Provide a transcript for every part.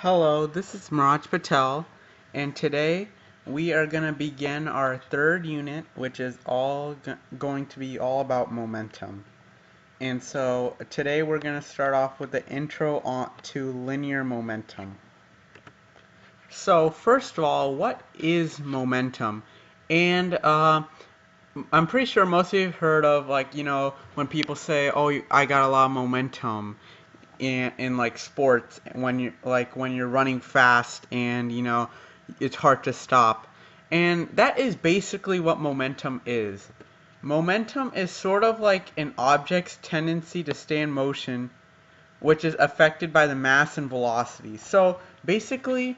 Hello, this is Miraj Patel, and today we are going to begin our third unit, which is going to be all about momentum. And so today we're going to start off with the intro to linear momentum. So first of all, what is momentum? And I'm pretty sure most of you have heard of, when people say, "Oh, I got a lot of momentum," in like sports, when you're running fast and it's hard to stop. And that is basically what momentum is. Momentum is sort of like an object's tendency to stay in motion, which is affected by the mass and velocity. So basically,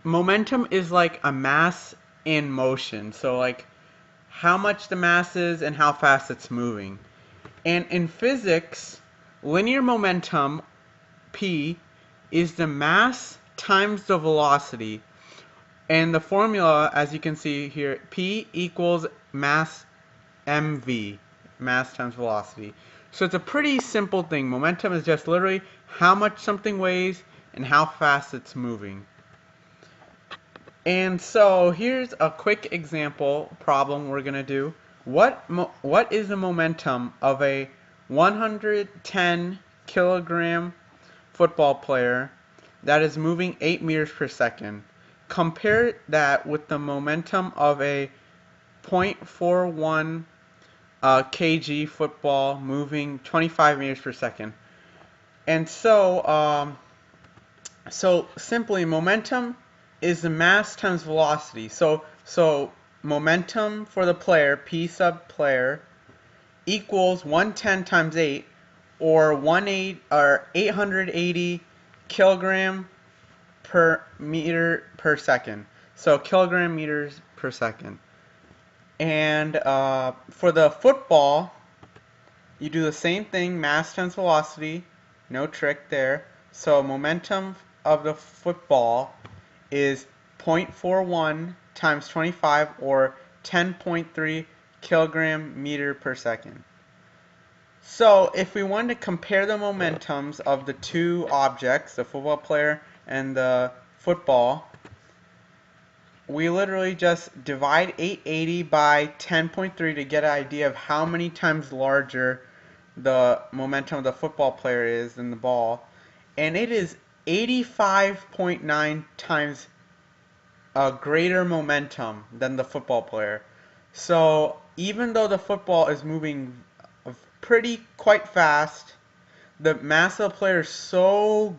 momentum is like a mass in motion. So like how much the mass is and how fast it's moving. And in physics, linear momentum, P, is the mass times the velocity. And the formula, as you can see here, P equals mass mv, mass times velocity. So it's a pretty simple thing. Momentum is just literally how much something weighs and how fast it's moving. And so here's a quick example problem we're going to do. What is the momentum of a 110 kilogram football player that is moving 8 meters per second? Compare that with the momentum of a 0.41 kg football moving 25 meters per second. And so simply, momentum is the mass times velocity. So momentum for the player, P sub player, equals 110 times 8, or 880 kilogram per meter per second. So kilogram meters per second. And for the football, you do the same thing, mass times velocity, no trick there. So momentum of the football is 0.41 times 25, or 10.3 kilogram meter per second. So if we wanted to compare the momentums of the two objects, the football player and the football, we literally just divide 880 by 10.3 to get an idea of how many times larger the momentum of the football player is than the ball. And it is 85.9 times a greater momentum than the football player. So even though the football is moving quite fast, the mass of the player is so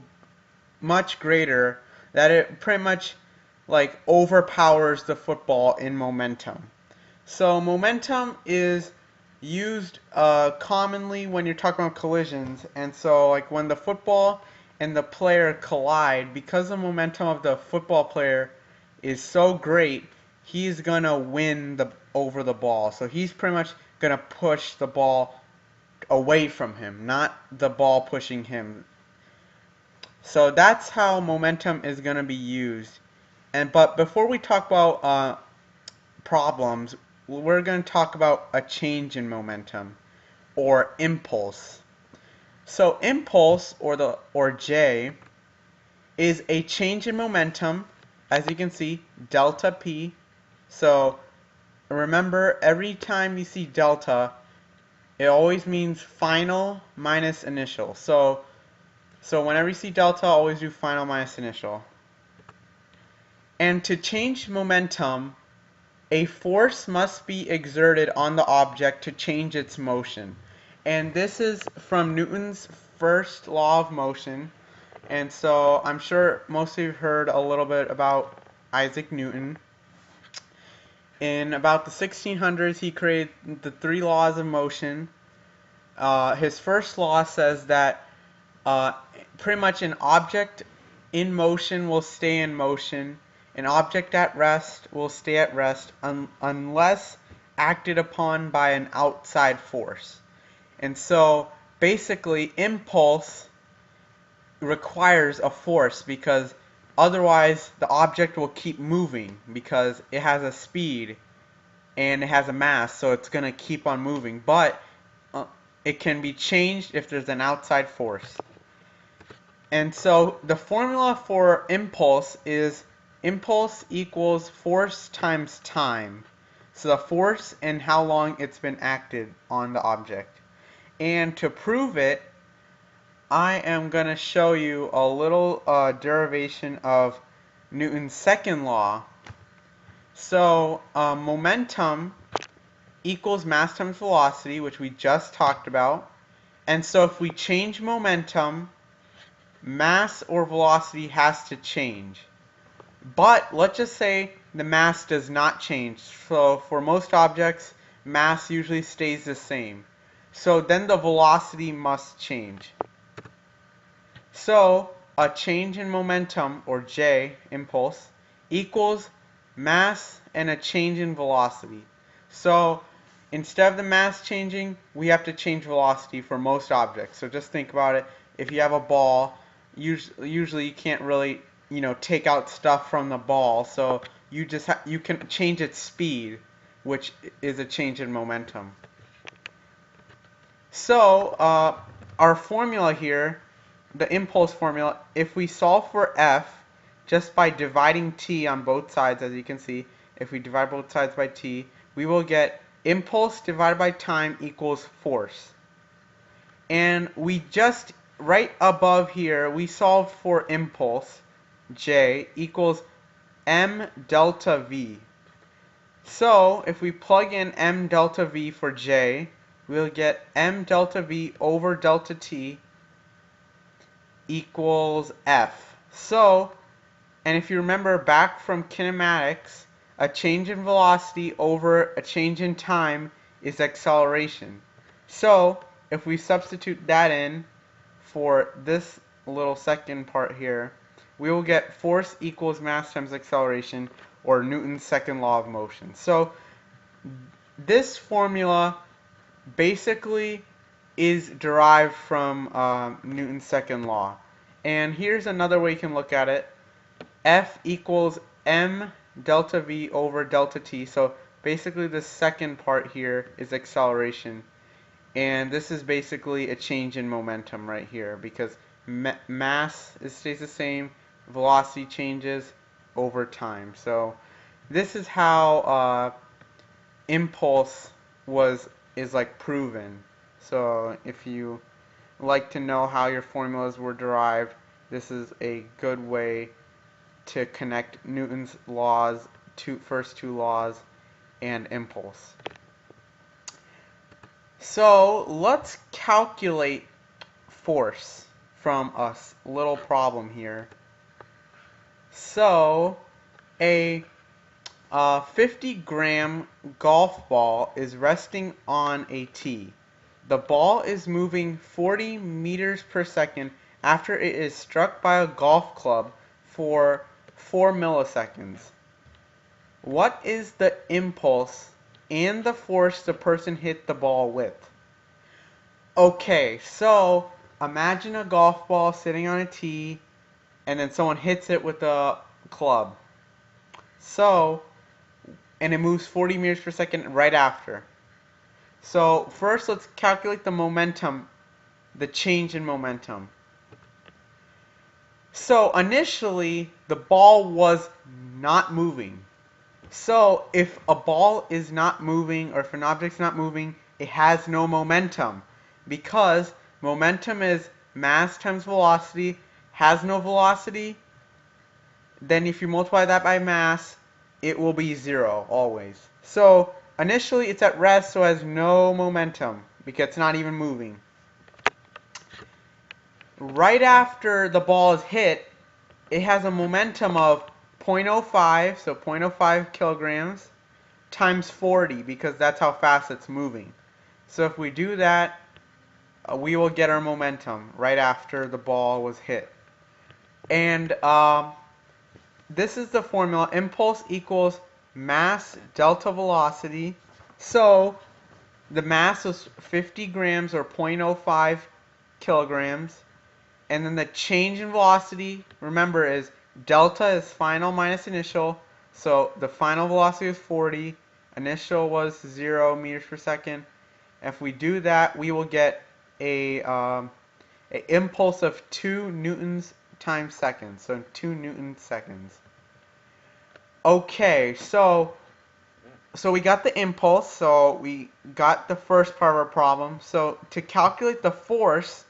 much greater that it pretty much like overpowers the football in momentum. So momentum is used commonly when you're talking about collisions. And so like when the football and the player collide, because the momentum of the football player is so great, he's gonna win over the ball. So he's pretty much gonna push the ball away from him, not the ball pushing him. So that's how momentum is gonna be used. But before we talk about problems, we're going to talk about a change in momentum, or impulse. So impulse, or J, is a change in momentum, as you can see, delta P. So remember, every time you see delta, it always means final minus initial. So whenever you see delta, always do final minus initial. And to change momentum, a force must be exerted on the object to change its motion. And this is from Newton's first law of motion. And so I'm sure most of you have heard a little bit about Isaac Newton. In about the 1600s, he created the three laws of motion. His first law says that pretty much an object in motion will stay in motion. An object at rest will stay at rest unless acted upon by an outside force. And so basically, impulse requires a force, because otherwise the object will keep moving, because it has a speed and it has a mass, so it's going to keep on moving. But it can be changed if there's an outside force. And so the formula for impulse is impulse equals force times time. So the force and how long it's been acted on the object. And to prove it, I am going to show you a little derivation of Newton's second law. So momentum equals mass times velocity, which we just talked about. And so if we change momentum, mass or velocity has to change. But let's just say the mass does not change. So for most objects, mass usually stays the same. So then the velocity must change. So a change in momentum, or J, impulse, equals mass and a change in velocity. So instead of the mass changing, we have to change velocity for most objects. So just think about it. If you have a ball, usually you can't really, take out stuff from the ball. So you can change its speed, which is a change in momentum. So our formula here, the impulse formula, if we solve for F just by dividing t on both sides, as you can see, if we divide both sides by t, we will get impulse divided by time equals force. And we just, right above here, we solved for impulse, J, equals m delta v. So if we plug in m delta v for J, we'll get m delta v over delta t equals F. So, and if you remember back from kinematics, a change in velocity over a change in time is acceleration. So, if we substitute that in for this little second part here, we will get force equals mass times acceleration, or Newton's second law of motion. So, this formula basically is derived from Newton's second law. And here's another way you can look at it. F equals m delta v over delta t. So basically the second part here is acceleration. And this is basically a change in momentum right here, because mass stays the same, velocity changes over time. So this is how impulse is like proven. So if you like to know how your formulas were derived, this is a good way to connect Newton's laws, first two laws, and impulse. So let's calculate force from a little problem here. So a 50-gram golf ball is resting on a tee. The ball is moving 40 meters per second after it is struck by a golf club for 4 milliseconds. What is the impulse and the force the person hit the ball with? Okay, so imagine a golf ball sitting on a tee and then someone hits it with a club. So, and it moves 40 meters per second right after. So first let's calculate the momentum, the change in momentum. So initially the ball was not moving. So if a ball is not moving, or if an object's not moving, it has no momentum, because momentum is mass times velocity. Has no velocity, then if you multiply that by mass, it will be 0 always. So initially it's at rest, so it has no momentum because it's not even moving. Right after the ball is hit, it has a momentum of 0.05, so 0.05 kilograms, times 40, because that's how fast it's moving. So if we do that, we will get our momentum right after the ball was hit. And this is the formula. Impulse equals mass delta velocity. So the mass was 50 grams, or 0.05 kilograms. And then the change in velocity, remember, is delta is final minus initial. So the final velocity was 40. Initial was 0 meters per second. If we do that, we will get a an impulse of 2 newtons times seconds. So 2 newton seconds. Okay, so we got the impulse, so we got the first part of our problem. So to calculate the force,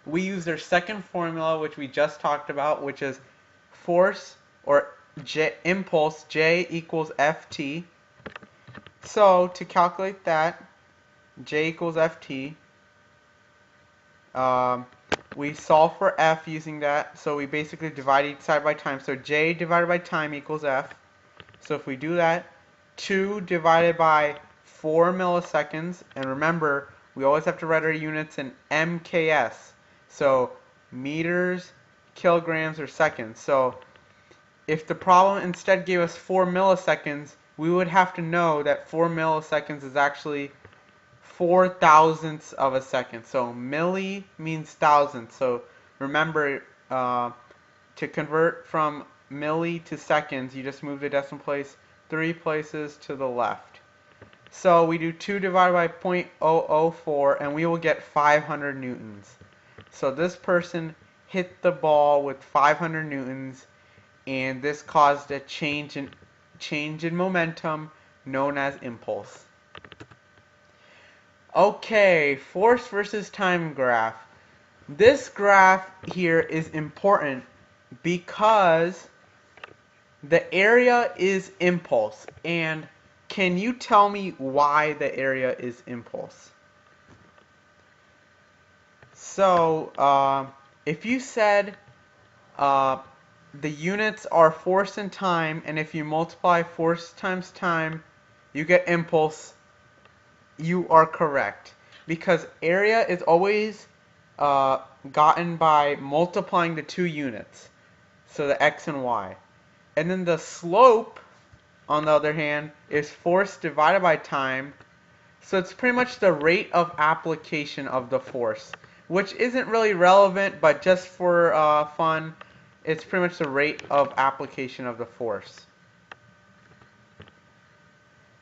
we use our second formula, which we just talked about, which is force or impulse J equals Ft. So to calculate that, J equals Ft, we solve for F using that. So we basically divide each side by time. So J divided by time equals F. So if we do that, 2 divided by 4 milliseconds, and remember, we always have to write our units in MKS, so meters, kilograms, or seconds. So if the problem instead gave us 4 milliseconds, we would have to know that 4 milliseconds is actually 4 thousandths of a second. So milli means thousandth. So remember, to convert from milli to seconds, you just move the decimal place 3 places to the left. So we do 2 divided by 0.004, and we will get 500 newtons. So this person hit the ball with 500 newtons, and this caused a change in momentum known as impulse. Okay, force versus time graph. This graph here is important because the area is impulse. And can you tell me why the area is impulse? So, if you said the units are force and time, and if you multiply force times time, you get impulse, you are correct. Because area is always gotten by multiplying the two units, so the x and y. And then the slope, on the other hand, is force divided by time. So it's pretty much the rate of application of the force, which isn't really relevant, but just for fun, it's pretty much the rate of application of the force.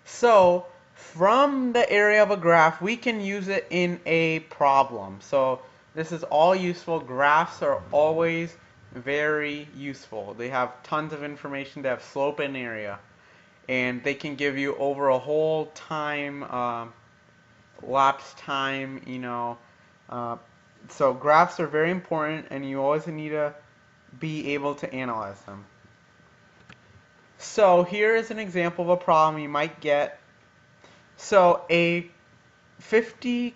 So from the area of a graph, we can use it in a problem. So this is all useful. Graphs are always very useful. They have tons of information. They have slope and area, and they can give you over a whole time, lapse time, so graphs are very important, and you always need to be able to analyze them. So here is an example of a problem you might get. So a 50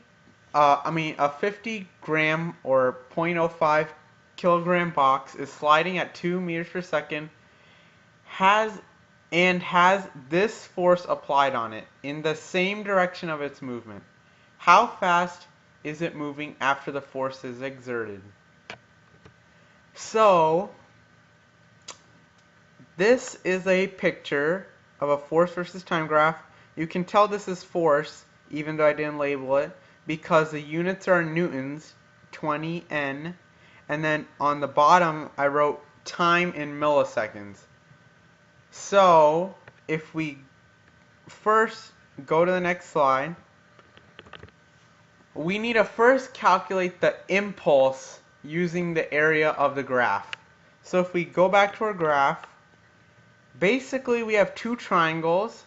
gram or 0.05 kilogram box is sliding at 2 meters per second, has this force applied on it in the same direction of its movement. How fast is it moving after the force is exerted? So this is a picture of a force versus time graph. You can tell this is force, even though I didn't label it, because the units are newtons, 20 N, and then on the bottom I wrote time in milliseconds. So if we first go to the next slide, we need to first calculate the impulse using the area of the graph. So if we go back to our graph, basically we have two triangles.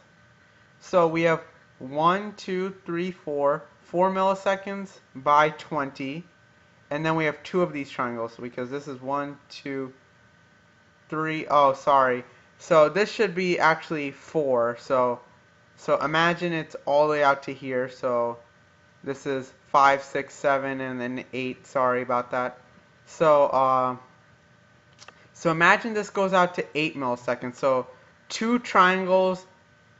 So we have 1, 2, 3, 4 milliseconds by 20, and then we have two of these triangles because this is 1, 2, 3. Oh, sorry. So this should be actually 4. So imagine it's all the way out to here. So this is 5, 6, 7, and then 8. Sorry about that. So imagine this goes out to 8 milliseconds. So two triangles,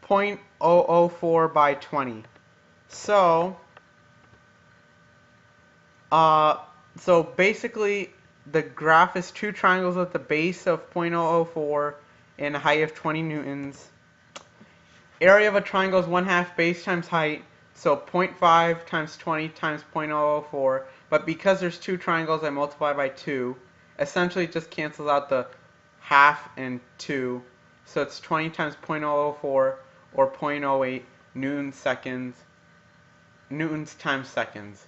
0.004 by 20. So basically the graph is two triangles with a base of 0.004 and a height of 20 newtons. Area of a triangle is 1/2 base times height. So 0.5 times 20 times 0.004. But because there's two triangles, I multiply by 2. Essentially, it just cancels out the half and 2. So it's 20 times 0.004 or 0.08 newtons times seconds.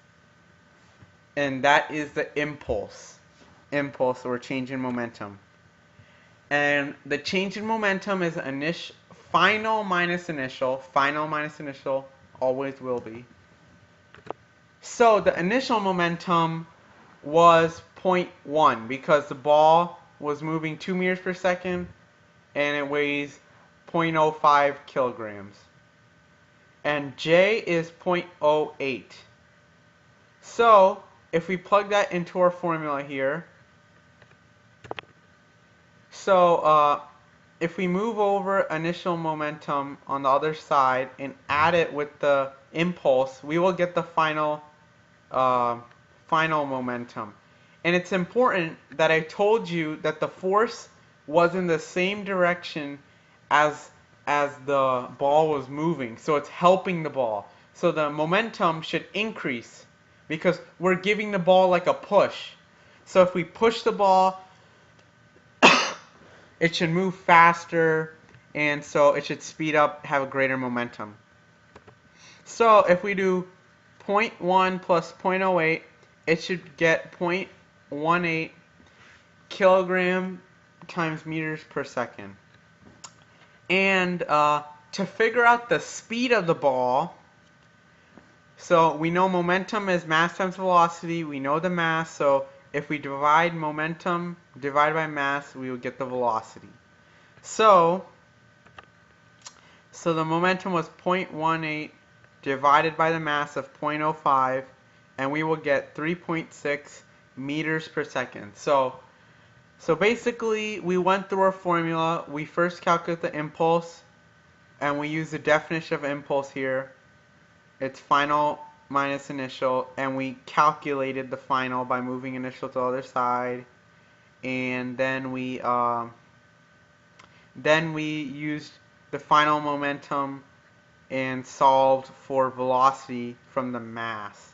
and that is the impulse. Impulse, so we're changing momentum. And the change in momentum is final minus initial. Final minus initial always will be. So the initial momentum was zero point 0.1 because the ball was moving 2 meters per second and it weighs 0.05 kilograms. And J is 0.08. So if we plug that into our formula here, so if we move over initial momentum on the other side and add it with the impulse, we will get the final momentum. And it's important that I told you that the force was in the same direction as the ball was moving. So it's helping the ball. So the momentum should increase because we're giving the ball like a push. So if we push the ball, it should move faster, and so it should speed up, have a greater momentum. So if we do 0.1 plus 0.08, it should get 0.18 kilogram times meters per second. And to figure out the speed of the ball, so we know momentum is mass times velocity. We know the mass, so if we divide momentum divided by mass, we will get the velocity. So the momentum was 0.18 divided by the mass of 0.05, and we will get 3.6 meters per second. So basically, we went through our formula. We first calculate the impulse, and we use the definition of impulse here. It's final minus initial, and we calculated the final by moving initial to the other side, and then we used the final momentum and solved for velocity from the mass.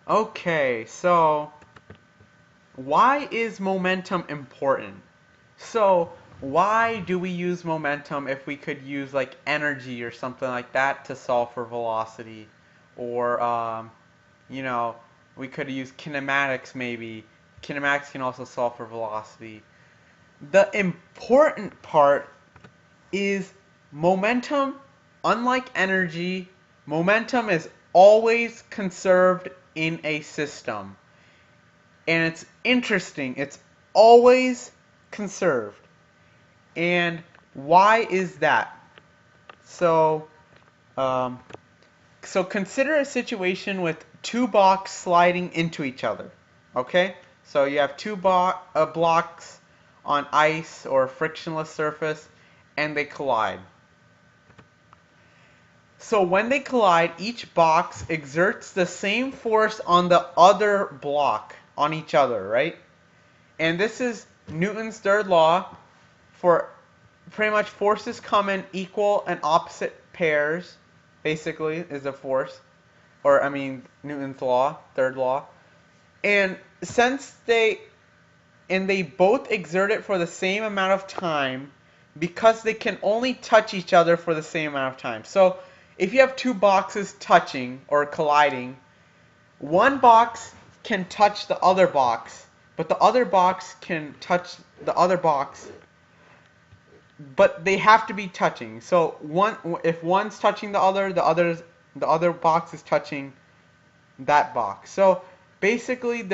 Okay, so why is momentum important? So why do we use momentum if we could use like energy or something like that to solve for velocity? Or, we could use kinematics maybe. Kinematics can also solve for velocity. The important part is momentum, unlike energy, momentum is always conserved in a system. And it's interesting, it's always conserved. And why is that? So consider a situation with two blocks sliding into each other. Okay? So you have two blocks on ice or a frictionless surface, and they collide. So when they collide, each box exerts the same force on the other block, on each other, right? And this is Newton's third law. For pretty much forces come in equal and opposite pairs, basically, is a force. Or, I mean, Newton's law, third law. And since they both exert it for the same amount of time, because they can only touch each other for the same amount of time. So if you have two boxes touching or colliding, one box can touch the other box, but the other box can touch the other box, but they have to be touching. So if one's touching the other box is touching that box. So basically,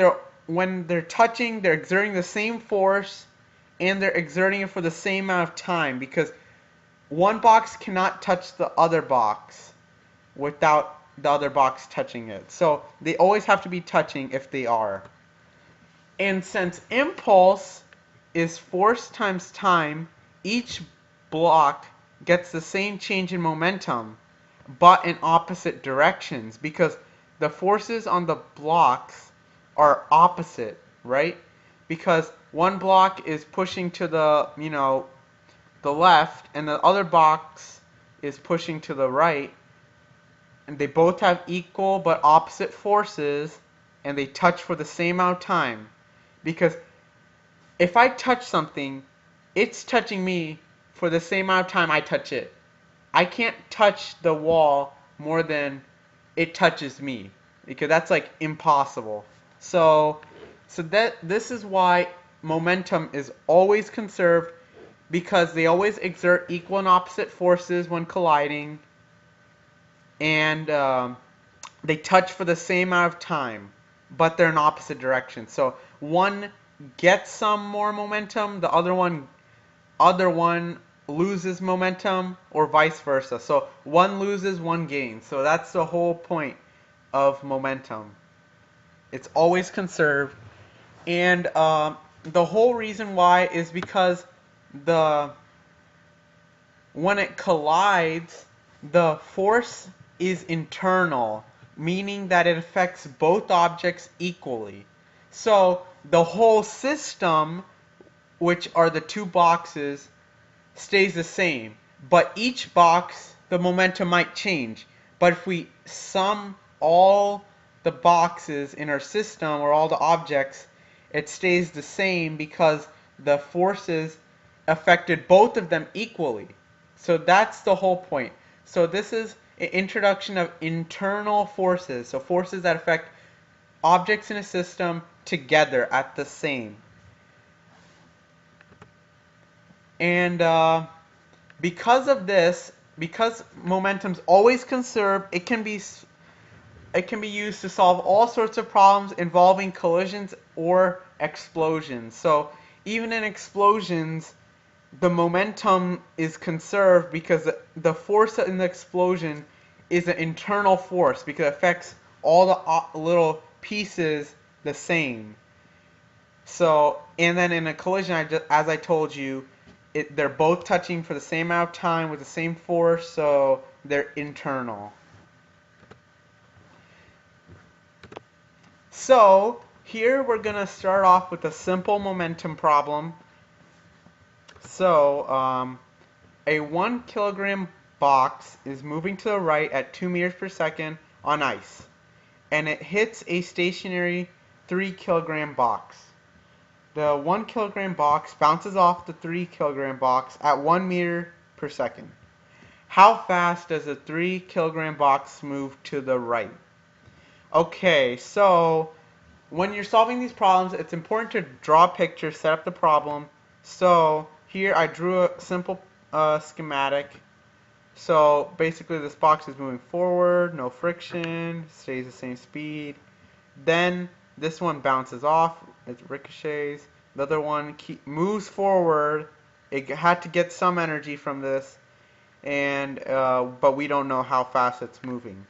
when they're touching, they're exerting the same force, and they're exerting it for the same amount of time, because one box cannot touch the other box without the other box touching it. So they always have to be touching if they are. And since impulse is force times time, each block gets the same change in momentum, but in opposite directions, because the forces on the blocks are opposite, right? Because one block is pushing to the left, and the other box is pushing to the right, and they both have equal but opposite forces, and they touch for the same amount of time. Because if I touch something, it's touching me for the same amount of time I touch it. I can't touch the wall more than it touches me, because that's like impossible. So, this is why momentum is always conserved, because they always exert equal and opposite forces when colliding, and they touch for the same amount of time, but they're in opposite directions. So one gets some more momentum, the other one loses momentum, or vice versa. So one loses, one gains. So that's the whole point of momentum. It's always conserved, and the whole reason why is because the when it collides, the force is internal, meaning that it affects both objects equally. So the whole system, which are the two boxes, stays the same. But each box, the momentum might change. But if we sum all the boxes in our system, or all the objects, it stays the same because the forces affected both of them equally. So that's the whole point. So this is an introduction of internal forces. So forces that affect objects in a system together at the same. And because of this, because momentum's always conserved, it can be used to solve all sorts of problems involving collisions or explosions. So even in explosions, the momentum is conserved because the force in the explosion is an internal force, because it affects all the little pieces the same. So, and then in a collision, as I told you, they're both touching for the same amount of time with the same force, so they're internal. So here we're going to start off with a simple momentum problem. So a 1 kilogram box is moving to the right at 2 meters per second on ice, and it hits a stationary 3 kilogram box. The 1 kilogram box bounces off the 3 kilogram box at 1 meter per second. How fast does the 3 kilogram box move to the right? Okay, so when you're solving these problems, it's important to draw a picture, set up the problem. So here I drew a simple schematic. So basically this box is moving forward, no friction, stays the same speed. Then this one bounces off, it ricochets. The other one moves forward. It had to get some energy from this, and but we don't know how fast it's moving.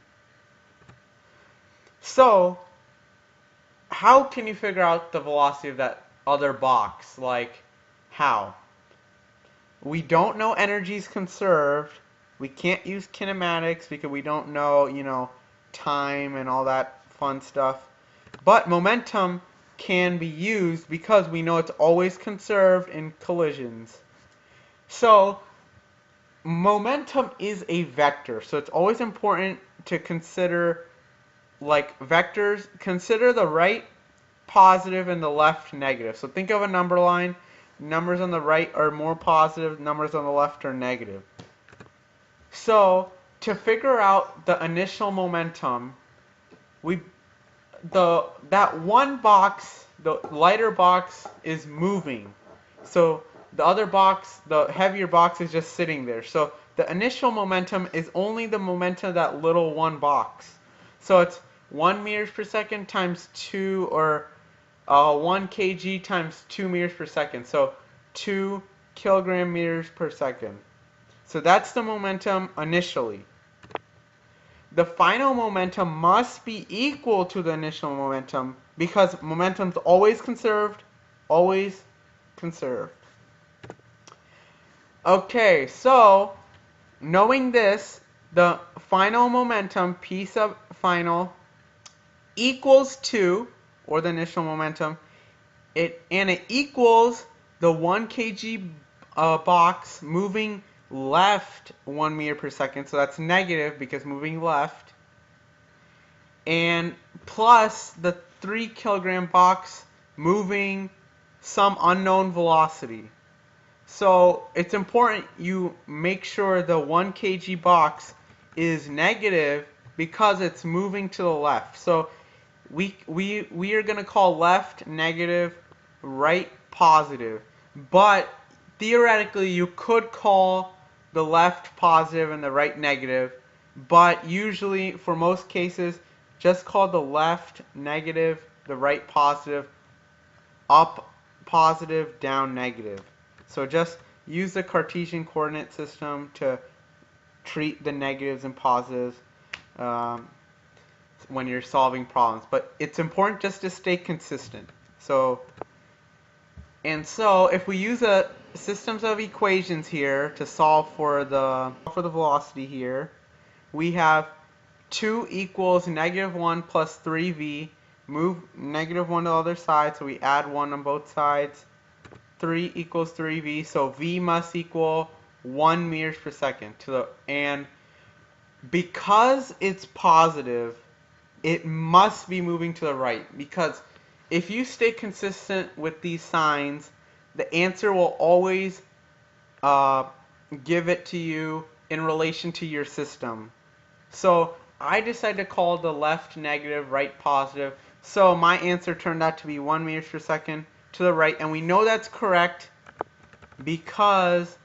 So how can you figure out the velocity of that other box? Like, how? We don't know energy is conserved. We can't use kinematics because we don't know, time and all that fun stuff. But momentum can be used because we know it's always conserved in collisions. So momentum is a vector. So it's always important to consider, like, vectors. Consider the right positive and the left negative. So think of a number line. Numbers on the right are more positive, numbers on the left are negative. So to figure out the initial momentum, that one box, the lighter box, is moving. So the other box, the heavier box, is just sitting there. So the initial momentum is only the momentum of that little one box. So it's 1 meters per second times 2, or 1 kg times 2 meters per second. So 2 kilogram meters per second. So that's the momentum initially. The final momentum must be equal to the initial momentum because momentum's always conserved, always conserved. Okay, so knowing this, the final momentum, P sub final, equals 2, or the initial momentum, and it equals the 1 kg box moving left 1 meter per second, so that's negative because moving left, and plus the 3 kilogram box moving some unknown velocity. So it's important you make sure the 1 kg box is negative because it's moving to the left. So we are going to call left negative, right positive. But theoretically, you could call the left positive and the right negative. But usually, for most cases, just call the left negative, the right positive, up positive, down negative. So just use the Cartesian coordinate system to treat the negatives and positives um, when you're solving problems. But it's important just to stay consistent. So if we use a systems of equations here to solve for the velocity here, we have 2 equals negative 1 plus 3v. Move negative 1 to the other side, so we add 1 on both sides. 3 equals 3v, so v must equal 1 meters per second. And because it's positive, it must be moving to the right. Because if you stay consistent with these signs, the answer will always uh, give it to you in relation to your system. So I decided to call the left negative, right positive. So my answer turned out to be 1 meters per second to the right. And we know that's correct because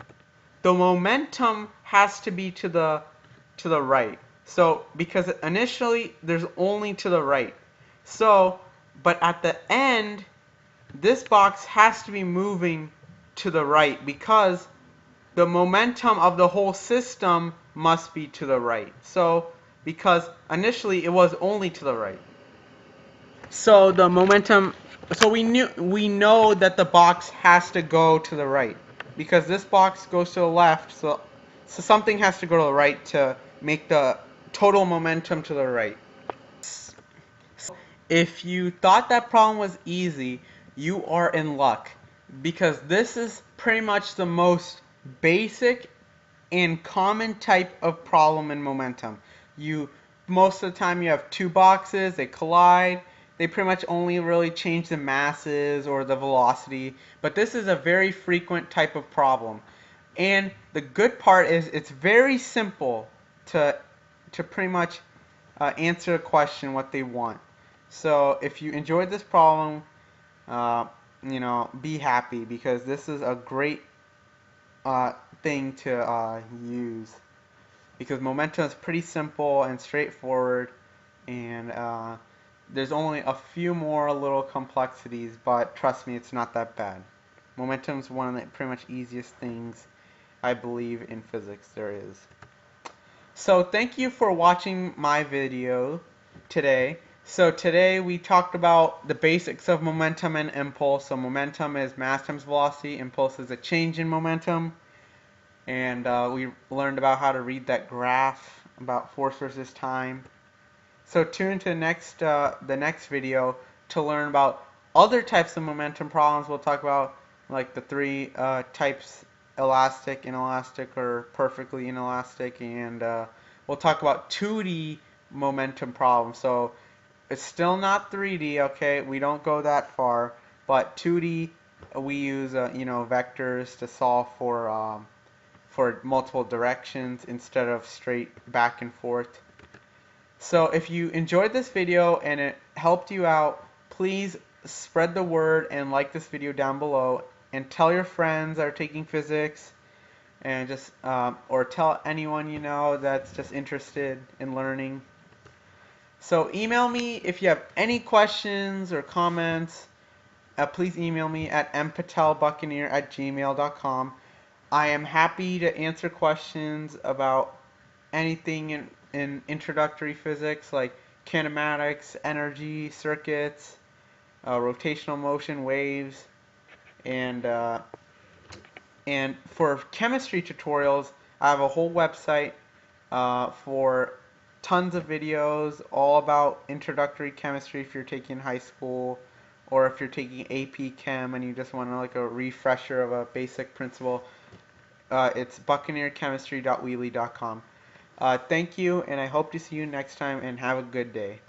the momentum has to be to the right. So because initially there's only to the right. So, but at the end, this box has to be moving to the right because the momentum of the whole system must be to the right. So, because initially it was only to the right. So the momentum, so we know that the box has to go to the right because this box goes to the left. So something has to go to the right to make the total momentum to the right. If you thought that problem was easy, you are in luck because this is pretty much the most basic and common type of problem in momentum. Most of the time you have two boxes, they collide, they pretty much only really change the masses or the velocity, but this is a very frequent type of problem. And the good part is it's very simple to pretty much answer a question what they want. So if you enjoyed this problem, uh, be happy because this is a great thing to use because momentum is pretty simple and straightforward, and there's only a few more little complexities, but trust me, it's not that bad. Momentum is one of the pretty much easiest things I believe in physics there is. So thank you for watching my video today. So today we talked about the basics of momentum and impulse. So momentum is mass times velocity, impulse is a change in momentum. And we learned about how to read that graph about force versus time. So tune to the next video to learn about other types of momentum problems. We'll talk about like the three types: elastic, inelastic, or perfectly inelastic, and we'll talk about 2D momentum problems. So it's still not 3D, okay? We don't go that far, but 2D we use vectors to solve for multiple directions instead of straight back and forth. So if you enjoyed this video and it helped you out, please spread the word and like this video down below and tell your friends that are taking physics and just or tell anyone you know that's just interested in learning. So email me if you have any questions or comments. Please email me at mpatelbuccaneer@gmail.com. I am happy to answer questions about anything in introductory physics like kinematics, energy, circuits, rotational motion, waves, and for chemistry tutorials, I have a whole website for tons of videos all about introductory chemistry if you're taking high school or if you're taking AP Chem and you just want like a refresher of a basic principle. It's buccaneerchemistry.weebly.com. Thank you, and I hope to see you next time, and have a good day.